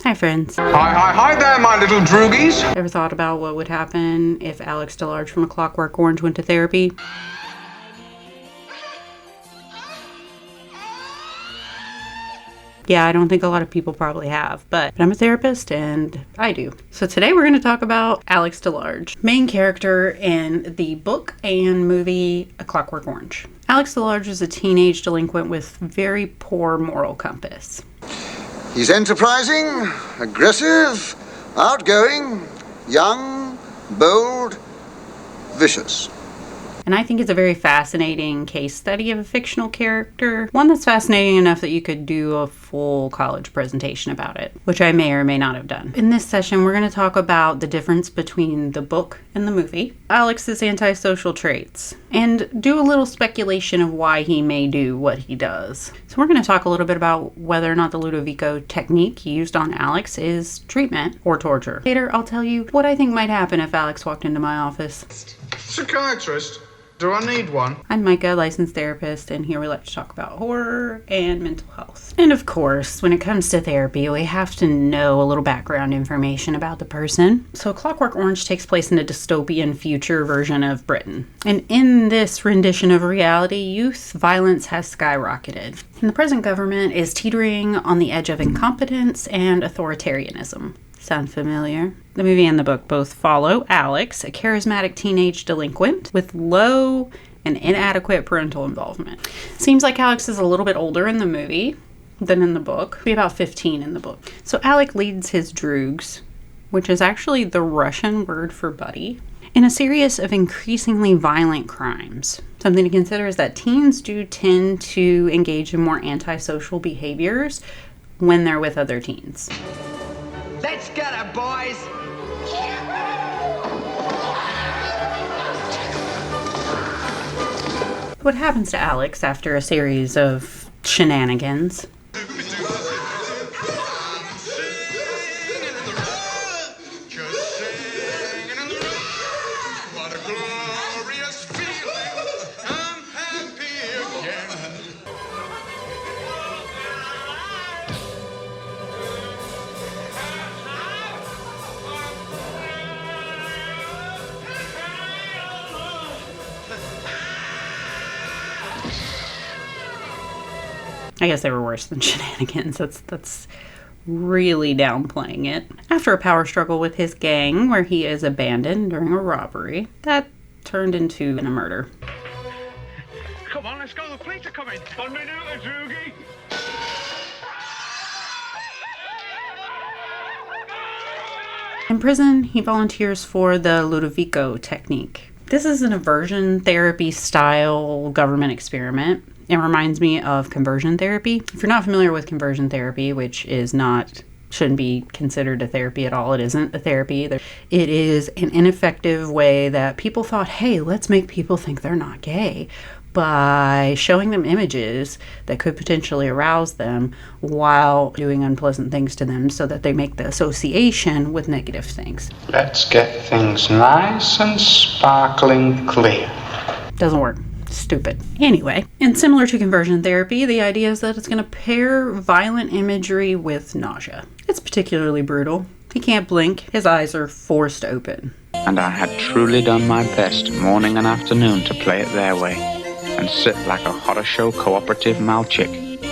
Hi friends. Hi there, my little droogies. Ever thought about what would happen if Alex DeLarge from A Clockwork Orange went to therapy? Yeah, I don't think a lot of people probably have, but I'm a therapist and I do. So today we're going to talk about Alex DeLarge, main character in the book and movie A Clockwork Orange. Alex DeLarge is a teenage delinquent with very poor moral compass. He's enterprising, aggressive, outgoing, young, bold, vicious. And I think it's a very fascinating case study of a fictional character. One that's fascinating enough that you could do a full college presentation about it, which I may or may not have done. In this session, we're going to talk about the difference between the book and the movie, Alex's antisocial traits, and do a little speculation of why he may do what he does. So we're going to talk a little bit about whether or not the Ludovico technique used on Alex is treatment or torture. Later, I'll tell you what I think might happen if Alex walked into my office. Psychiatrist? Do I need one? I'm Micah, licensed therapist, and here we like to talk about horror and mental health. And of course, when it comes to therapy, we have to know a little background information about the person. So Clockwork Orange takes place in a dystopian future version of Britain. And in this rendition of reality, youth violence has skyrocketed. And the present government is teetering on the edge of incompetence and authoritarianism. Sound familiar? The movie and the book both follow Alex, a charismatic teenage delinquent with low and inadequate parental involvement. Seems like Alex is a little bit older in the movie than in the book. Be about 15 in the book. So Alex leads his droogs, which is actually the Russian word for buddy, in a series of increasingly violent crimes. Something to consider is that teens do tend to engage in more antisocial behaviors when they're with other teens. Let's get her, boys! What happens to Alex after a series of shenanigans? I guess they were worse than shenanigans. That's really downplaying it. After a power struggle with his gang, where he is abandoned during a robbery, that turned into a murder. Come on, let's go. The police are coming. 1 minute, droogie. In prison, he volunteers for the Ludovico technique. This is an aversion therapy style government experiment. It reminds me of conversion therapy. If you're not familiar with conversion therapy, which shouldn't be considered a therapy at all, it isn't a therapy. It is an ineffective way that people thought, hey, let's make people think they're not gay by showing them images that could potentially arouse them while doing unpleasant things to them so that they make the association with negative things. Let's get things nice and sparkling clear. Doesn't work. Stupid. Anyway, and similar to conversion therapy, the idea is that it's going to pair violent imagery with nausea. It's particularly brutal. He can't blink. His eyes are forced open. And I had truly done my best morning and afternoon to play it their way and sit like a horror show cooperative malchick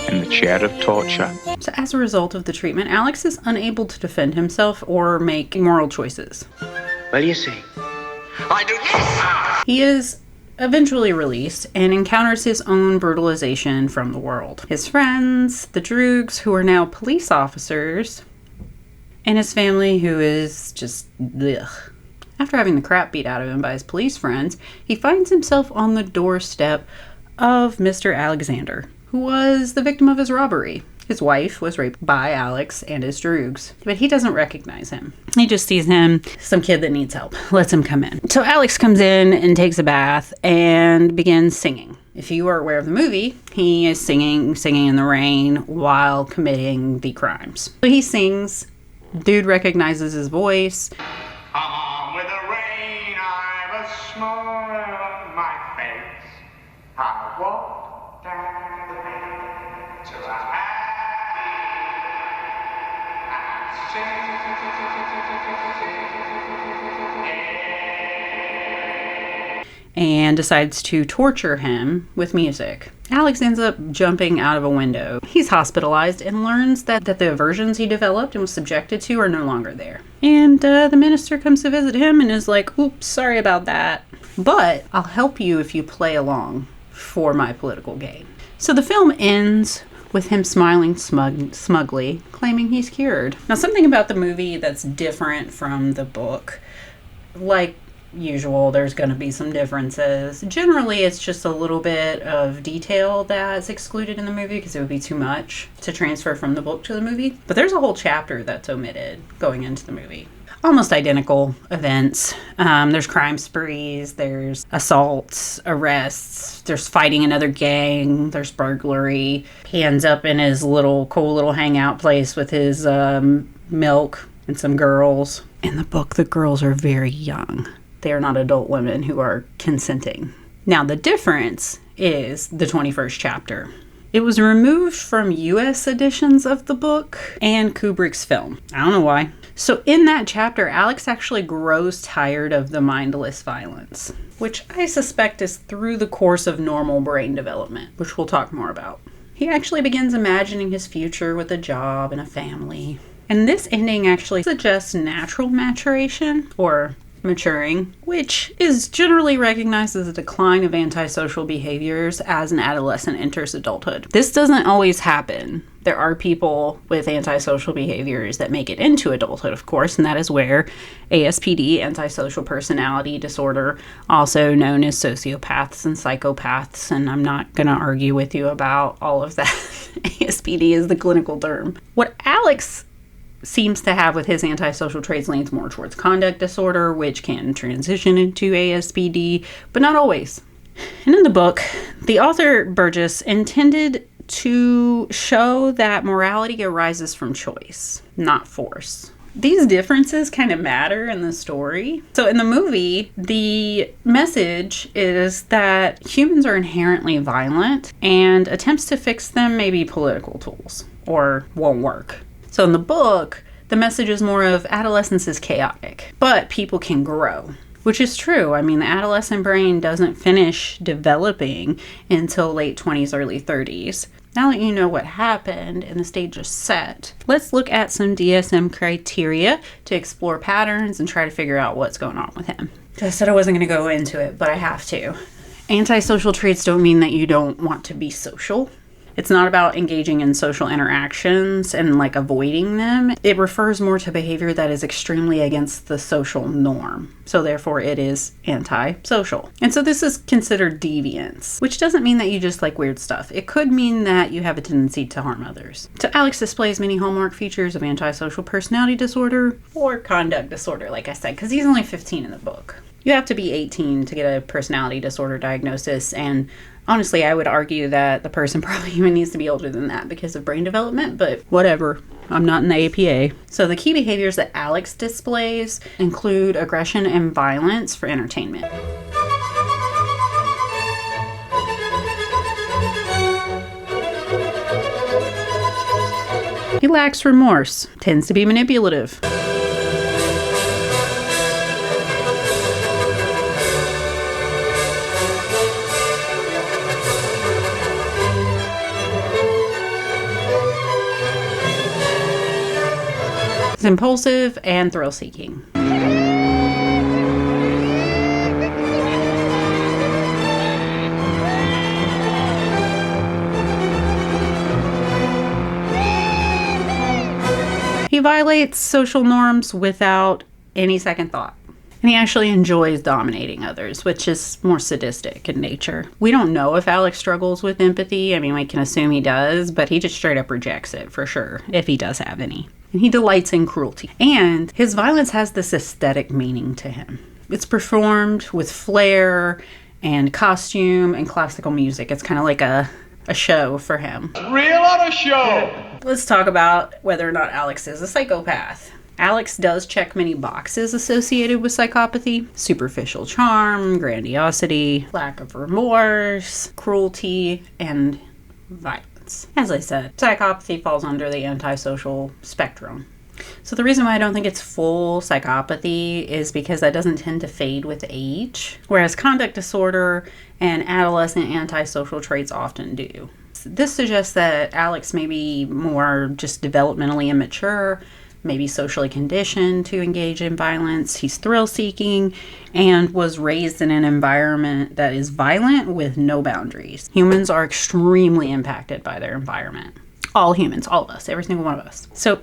in the chair of torture. So as a result of the treatment, Alex is unable to defend himself or make moral choices. What do you say? I do this! He is eventually released and encounters his own brutalization from the world. His friends, the droogs, who are now police officers, and his family, who is just ugh. After having the crap beat out of him by his police friends, he finds himself on the doorstep of Mr. Alexander, who was the victim of his robbery. His wife was raped by Alex and his droogs, but he doesn't recognize him. He just sees him, some kid that needs help, lets him come in. So Alex comes in and takes a bath and begins singing. If you are aware of the movie, he is singing in the rain while committing the crimes. So he sings, dude recognizes his voice. With the rain, I've a smile on my face. I walk down to a happy and and decides to torture him with music. Alex ends up jumping out of a window. He's hospitalized and learns that the aversions he developed and was subjected to are no longer there. And the minister comes to visit him and is like, oops, sorry about that, but I'll help you if you play along for my political gain. So the film ends with him smiling smugly, claiming he's cured. Now, something about the movie that's different from the book, like usual, there's going to be some differences. Generally, it's just a little bit of detail that's excluded in the movie because it would be too much to transfer from the book to the movie. But there's a whole chapter that's omitted going into the movie. Almost identical events. There's crime sprees, there's assaults, arrests, there's fighting another gang, there's burglary. He ends up in his cool little hangout place with his milk and some girls. In the book, the girls are very young. They are not adult women who are consenting. Now, the difference is the 21st chapter. It was removed from US editions of the book and Kubrick's film. I don't know why. So in that chapter, Alex actually grows tired of the mindless violence, which I suspect is through the course of normal brain development, which we'll talk more about. He actually begins imagining his future with a job and a family. And this ending actually suggests natural maturation, or maturing, which is generally recognized as a decline of antisocial behaviors as an adolescent enters adulthood. This doesn't always happen. There are people with antisocial behaviors that make it into adulthood, of course, and that is where ASPD, antisocial personality disorder, also known as sociopaths and psychopaths, and I'm not going to argue with you about all of that. ASPD is the clinical term. What Alex seems to have with his antisocial traits leans more towards conduct disorder, which can transition into ASPD, but not always. And in the book, the author Burgess intended to show that morality arises from choice, not force. These differences kind of matter in the story. So in the movie, the message is that humans are inherently violent and attempts to fix them may be political tools or won't work. So in the book, the message is more of adolescence is chaotic, but people can grow, which is true. I mean, the adolescent brain doesn't finish developing until late 20s, early 30s. Now that you know what happened and the stage is set, let's look at some DSM criteria to explore patterns and try to figure out what's going on with him. I said I wasn't going to go into it, but I have to. Antisocial traits don't mean that you don't want to be social. It's not about engaging in social interactions and avoiding them. It refers more to behavior that is extremely against the social norm. So therefore it is antisocial. And so this is considered deviance, which doesn't mean that you just like weird stuff. It could mean that you have a tendency to harm others. So Alex displays many hallmark features of antisocial personality disorder or conduct disorder, like I said, because he's only 15 in the book. You have to be 18 to get a personality disorder diagnosis, and honestly, I would argue that the person probably even needs to be older than that because of brain development, but whatever. I'm not in the APA. So the key behaviors that Alex displays include aggression and violence for entertainment. He lacks remorse, tends to be manipulative. It's impulsive and thrill-seeking. He violates social norms without any second thought. And he actually enjoys dominating others, which is more sadistic in nature. We don't know if Alex struggles with empathy. I mean, we can assume he does, but he just straight up rejects it for sure, if he does have any. And he delights in cruelty. And his violence has this aesthetic meaning to him. It's performed with flair and costume and classical music. It's kind of like a show for him. Real on a show! Let's talk about whether or not Alex is a psychopath. Alex does check many boxes associated with psychopathy: superficial charm, grandiosity, lack of remorse, cruelty, and violence. As I said, psychopathy falls under the antisocial spectrum. So the reason why I don't think it's full psychopathy is because that doesn't tend to fade with age, whereas conduct disorder and adolescent antisocial traits often do. This suggests that Alex may be more just developmentally immature, maybe socially conditioned to engage in violence. He's thrill-seeking and was raised in an environment that is violent with no boundaries. Humans are extremely impacted by their environment. All humans, all of us, every single one of us. So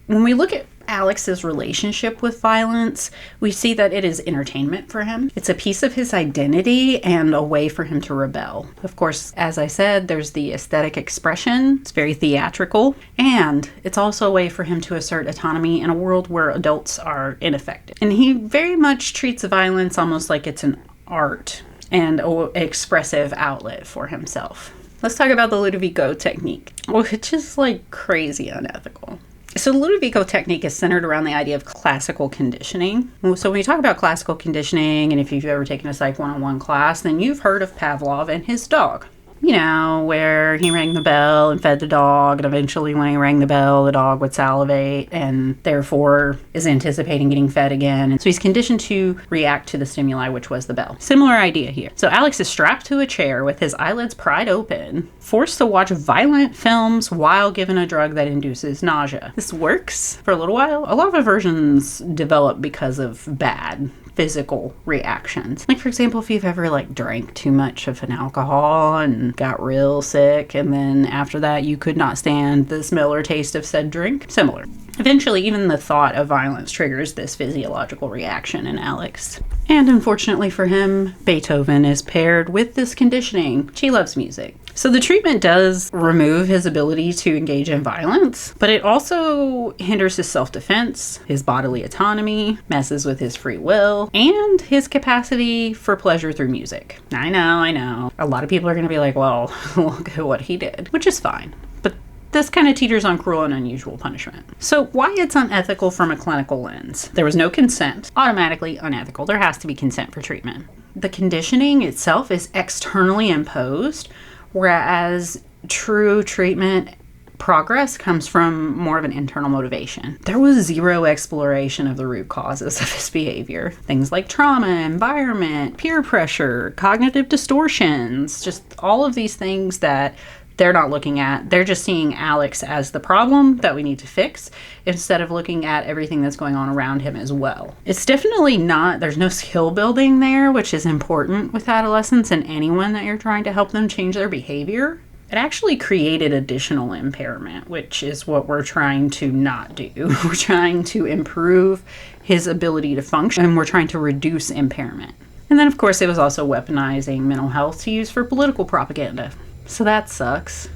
when we look at Alex's relationship with violence, we see that it is entertainment for him. It's a piece of his identity and a way for him to rebel. Of course, as I said, there's the aesthetic expression. It's very theatrical. And it's also a way for him to assert autonomy in a world where adults are ineffective. And he very much treats violence almost like it's an art and an expressive outlet for himself. Let's talk about the Ludovico technique, which is like crazy unethical. So the Ludovico technique is centered around the idea of classical conditioning. So when you talk about classical conditioning, and if you've ever taken a Psych 101 class, then you've heard of Pavlov and his dog. You know, where he rang the bell and fed the dog, and eventually when he rang the bell, the dog would salivate and therefore is anticipating getting fed again. And so he's conditioned to react to the stimuli, which was the bell. Similar idea here. So Alex is strapped to a chair with his eyelids pried open, forced to watch violent films while given a drug that induces nausea. This works for a little while. A lot of aversions develop because of bad physical reactions. Like, for example, if you've ever drank too much of an alcohol and got real sick, and then after that you could not stand the smell or taste of said drink. Similar. Eventually, even the thought of violence triggers this physiological reaction in Alex. And unfortunately for him, Beethoven is paired with this conditioning. She loves music. So the treatment does remove his ability to engage in violence, but it also hinders his self-defense, his bodily autonomy, messes with his free will, and his capacity for pleasure through music. I know. A lot of people are going to be like, well, look at what he did, which is fine. But this kind of teeters on cruel and unusual punishment. So why it's unethical from a clinical lens? There was no consent. Automatically unethical. There has to be consent for treatment. The conditioning itself is externally imposed, whereas true treatment progress comes from more of an internal motivation. There was zero exploration of the root causes of his behavior. Things like trauma, environment, peer pressure, cognitive distortions, just all of these things that they're not looking at. They're just seeing Alex as the problem that we need to fix instead of looking at everything that's going on around him as well. It's definitely not, there's no skill building there, which is important with adolescents and anyone that you're trying to help them change their behavior. It actually created additional impairment, which is what we're trying to not do. We're trying to improve his ability to function, and we're trying to reduce impairment. And then, of course, it was also weaponizing mental health to use for political propaganda. So that sucks.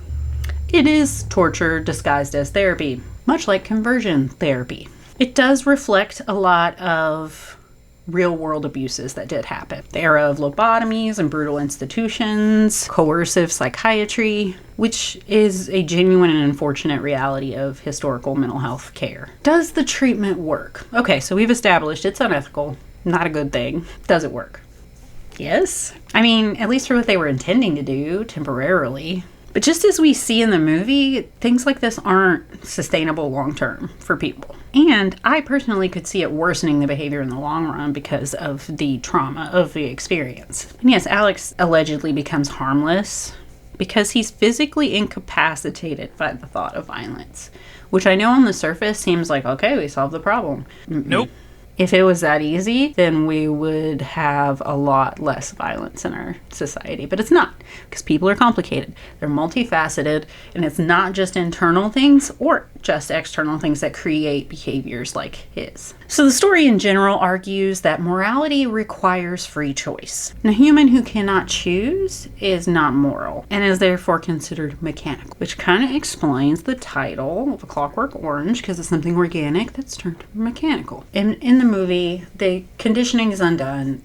It is torture disguised as therapy, much like conversion therapy. It does reflect a lot of real-world abuses that did happen. The era of lobotomies and brutal institutions, coercive psychiatry, which is a genuine and unfortunate reality of historical mental health care. Does the treatment work? Okay, so we've established it's unethical, not a good thing. Does it work? Yes. I mean, at least for what they were intending to do temporarily. But just as we see in the movie, things like this aren't sustainable long-term for people. And I personally could see it worsening the behavior in the long run because of the trauma of the experience. And yes, Alex allegedly becomes harmless because he's physically incapacitated by the thought of violence, which I know on the surface seems like, okay, we solved the problem. Nope. If it was that easy, then we would have a lot less violence in our society. But it's not, because people are complicated. They're multifaceted, and it's not just internal things or just external things that create behaviors like his. So the story in general argues that morality requires free choice. And a human who cannot choose is not moral, and is therefore considered mechanical, which kind of explains the title of A Clockwork Orange, because it's something organic that's turned mechanical. And in the movie, the conditioning is undone.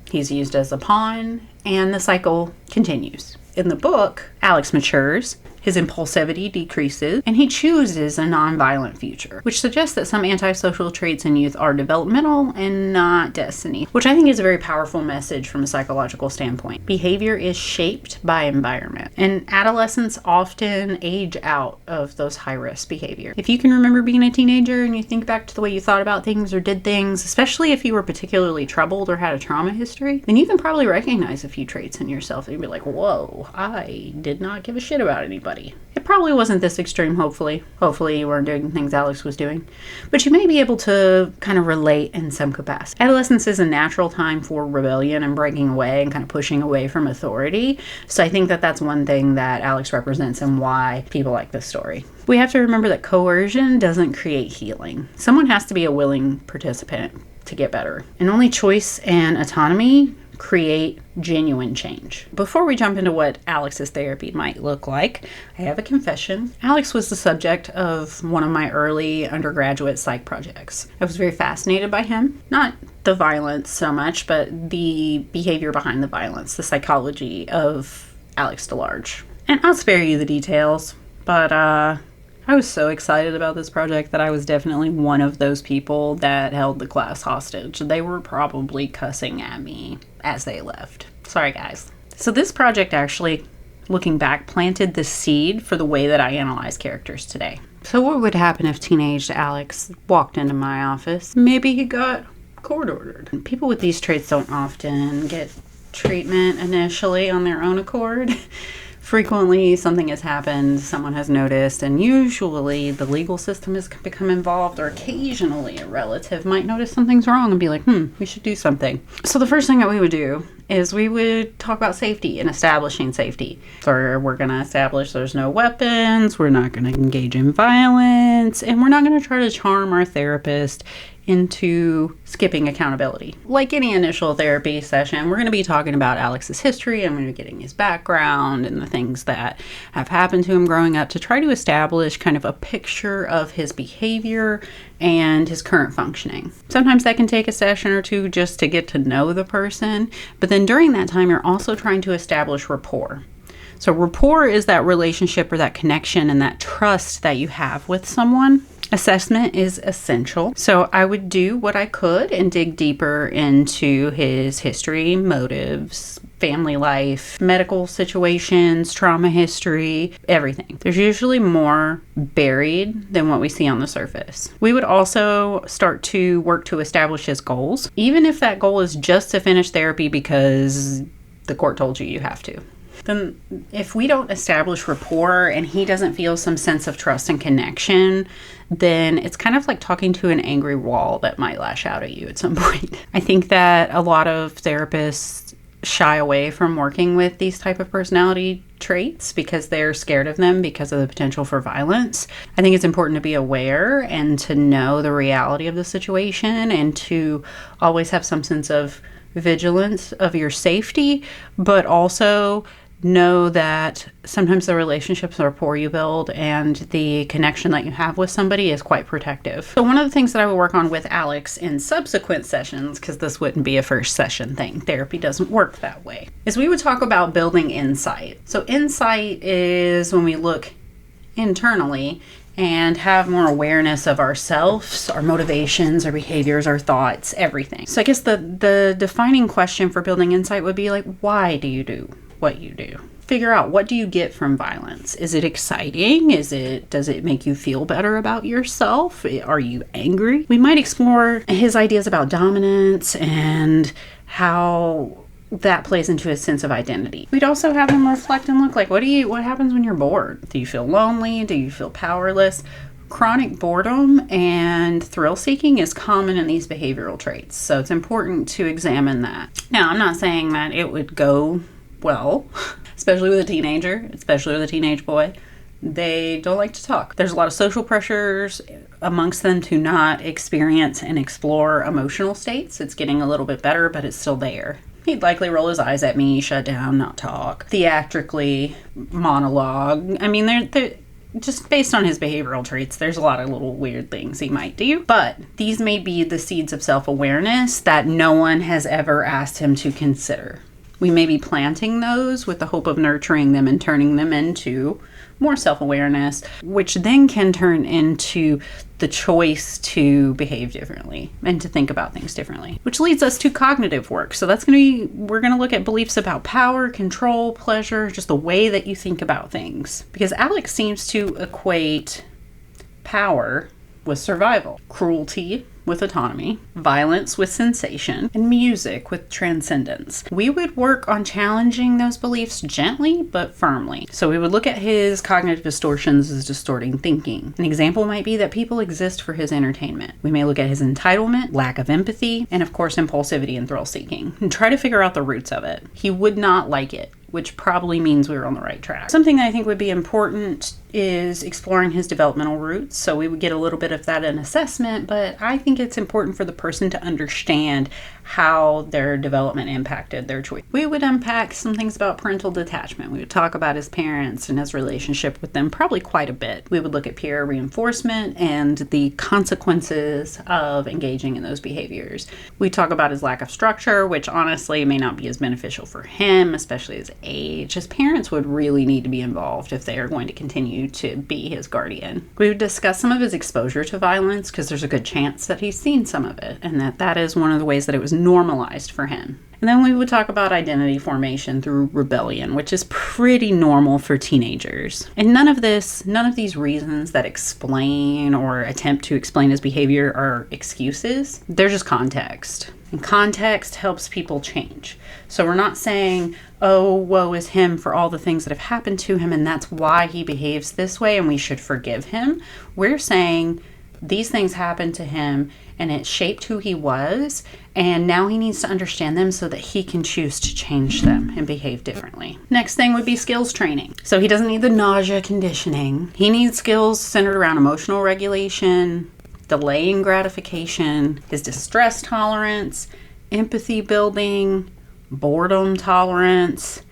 He's used as a pawn, and the cycle continues. In the book, Alex matures, His impulsivity decreases, and he chooses a nonviolent future, which suggests that some antisocial traits in youth are developmental and not destiny, which I think is a very powerful message from a psychological standpoint. Behavior is shaped by environment, and adolescents often age out of those high-risk behavior. If you can remember being a teenager and you think back to the way you thought about things or did things, especially if you were particularly troubled or had a trauma history, then you can probably recognize a few traits in yourself and be like, whoa, I did not give a shit about anybody. It probably wasn't this extreme, hopefully. Hopefully you weren't doing things Alex was doing. But you may be able to kind of relate in some capacity. Adolescence is a natural time for rebellion and breaking away and kind of pushing away from authority. So I think that that's one thing that Alex represents and why people like this story. We have to remember that coercion doesn't create healing. Someone has to be a willing participant to get better. And only choice and autonomy create genuine change. Before we jump into what Alex's therapy might look like, I have a confession. Alex was the subject of one of my early undergraduate psych projects. I was very fascinated by him. Not the violence so much, but the behavior behind the violence, the psychology of Alex DeLarge. And I'll spare you the details, but I was so excited about this project that I was definitely one of those people that held the class hostage. They were probably cussing at me as they left. Sorry, guys. So this project actually, looking back, planted the seed for the way that I analyze characters today. So what would happen if teenage Alex walked into my office? Maybe he got court ordered. People with these traits don't often get treatment initially on their own accord. Frequently, something has happened, someone has noticed, and usually the legal system has become involved, or occasionally a relative might notice something's wrong and be like, we should do something. So the first thing that we would do is we would talk about safety and establishing safety. So we're going to establish there's no weapons, we're not going to engage in violence, and we're not going to try to charm our therapist into skipping accountability. Like any initial therapy session, we're going to be talking about Alex's history. I'm going to be getting his background and the things that have happened to him growing up to try to establish kind of a picture of his behavior and his current functioning. Sometimes that can take a session or two just to get to know the person, but then during that time, you're also trying to establish rapport. So rapport is that relationship or that connection and that trust that you have with someone. Assessment is essential. So I would do what I could and dig deeper into his history, motives, family life, medical situations, trauma history, everything. There's usually more buried than what we see on the surface. We would also start to work to establish his goals, even if that goal is just to finish therapy because the court told you you have to. Then if we don't establish rapport and he doesn't feel some sense of trust and connection, then it's kind of like talking to an angry wall that might lash out at you at some point. I think that a lot of therapists shy away from working with these type of personality traits because they're scared of them because of the potential for violence. I think it's important to be aware and to know the reality of the situation and to always have some sense of vigilance of your safety, but also know that sometimes the relationships or rapport you build and the connection that you have with somebody is quite protective. So one of the things that I would work on with Alex in subsequent sessions, because this wouldn't be a first session thing, therapy doesn't work that way, is we would talk about building insight. So insight is when we look internally and have more awareness of ourselves, our motivations, our behaviors, our thoughts, everything. So I guess the defining question for building insight would be like, why do you do what you do? Figure out, what do you get from violence? Is it exciting? Does it make you feel better about yourself? Are you angry? We might explore his ideas about dominance and how that plays into his sense of identity. We'd also have him reflect and look like, what happens when you're bored? Do you feel lonely? Do you feel powerless? Chronic boredom and thrill seeking is common in these behavioral traits, so it's important to examine that. Now, I'm not saying that it would go well, especially with a teenager, especially with a teenage boy. They don't like to talk. There's a lot of social pressures amongst them to not experience and explore emotional states. It's getting a little bit better, but it's still there. He'd likely roll his eyes at me, shut down, not talk, theatrically monologue. I mean, they're just based on his behavioral traits, there's a lot of little weird things he might do. But these may be the seeds of self-awareness that no one has ever asked him to consider. We may be planting those with the hope of nurturing them and turning them into more self-awareness, which then can turn into the choice to behave differently and to think about things differently, which leads us to cognitive work. So we're going to look at beliefs about power, control, pleasure, just the way that you think about things. Because Alex seems to equate power with survival, cruelty with autonomy, violence with sensation, and music with transcendence. We would work on challenging those beliefs gently but firmly. So we would look at his cognitive distortions as distorting thinking. An example might be that people exist for his entertainment. We may look at his entitlement, lack of empathy, and of course impulsivity and thrill seeking, and try to figure out the roots of it. He would not like it, which probably means we were on the right track. Something that I think would be important is exploring his developmental roots. So we would get a little bit of that in assessment, but I think it's important for the person to understand how their development impacted their choice. We would unpack some things about parental detachment. We would talk about his parents and his relationship with them probably quite a bit. We would look at peer reinforcement and the consequences of engaging in those behaviors. We talk about his lack of structure, which honestly may not be as beneficial for him, especially his age. His parents would really need to be involved if they are going to continue to be his guardian. We would discuss some of his exposure to violence, because there's a good chance that he's seen some of it, and that is one of the ways that it was normalized for him. And then we would talk about identity formation through rebellion, which is pretty normal for teenagers. And none of these reasons that explain or attempt to explain his behavior are excuses. They're just context. And context helps people change. So we're not saying, oh, woe is him for all the things that have happened to him, and that's why he behaves this way, and we should forgive him. We're saying these things happened to him, and it shaped who he was, and now he needs to understand them so that he can choose to change them and behave differently. Next thing would be skills training. So he doesn't need the nausea conditioning. He needs skills centered around emotional regulation, delaying gratification, his distress tolerance, empathy building, boredom tolerance,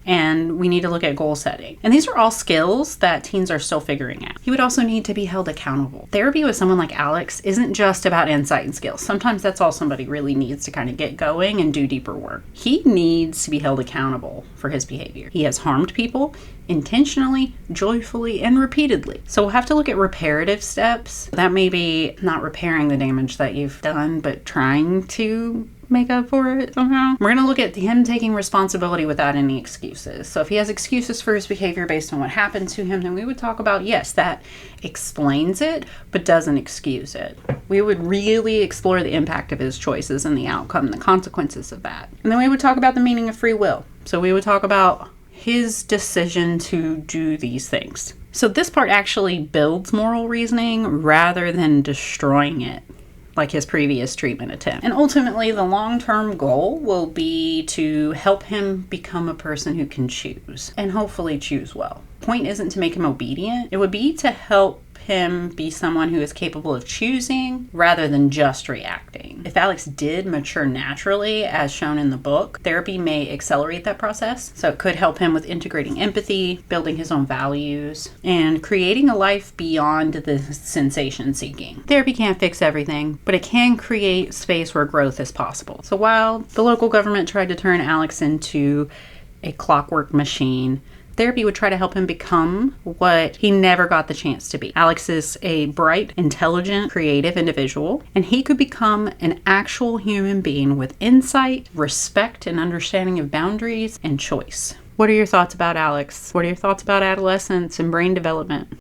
and we need to look at goal setting. And these are all skills that teens are still figuring out. He would also need to be held accountable. Therapy with someone like Alex isn't just about insight and skills. Sometimes that's all somebody really needs to kind of get going and do deeper work. He needs to be held accountable for his behavior. He has harmed people intentionally, joyfully, and repeatedly. So we'll have to look at reparative steps. That may be not repairing the damage that you've done, but trying to make up for it somehow. We're going to look at him taking responsibility without any excuses. So if he has excuses for his behavior based on what happened to him, then we would talk about, yes, that explains it, but doesn't excuse it. We would really explore the impact of his choices and the outcome and the consequences of that. And then we would talk about the meaning of free will. So we would talk about his decision to do these things. So this part actually builds moral reasoning rather than destroying it, like his previous treatment attempt. And ultimately, the long-term goal will be to help him become a person who can choose, and hopefully choose well. The point isn't to make him obedient. It would be to help him be someone who is capable of choosing rather than just reacting. If Alex did mature naturally, as shown in the book, therapy may accelerate that process. So it could help him with integrating empathy, building his own values, and creating a life beyond the sensation seeking. Therapy can't fix everything, but it can create space where growth is possible. So while the local government tried to turn Alex into a clockwork machine, therapy would try to help him become what he never got the chance to be. Alex is a bright, intelligent, creative individual, and he could become an actual human being with insight, respect, and understanding of boundaries and choice. What are your thoughts about Alex? What are your thoughts about adolescence and brain development?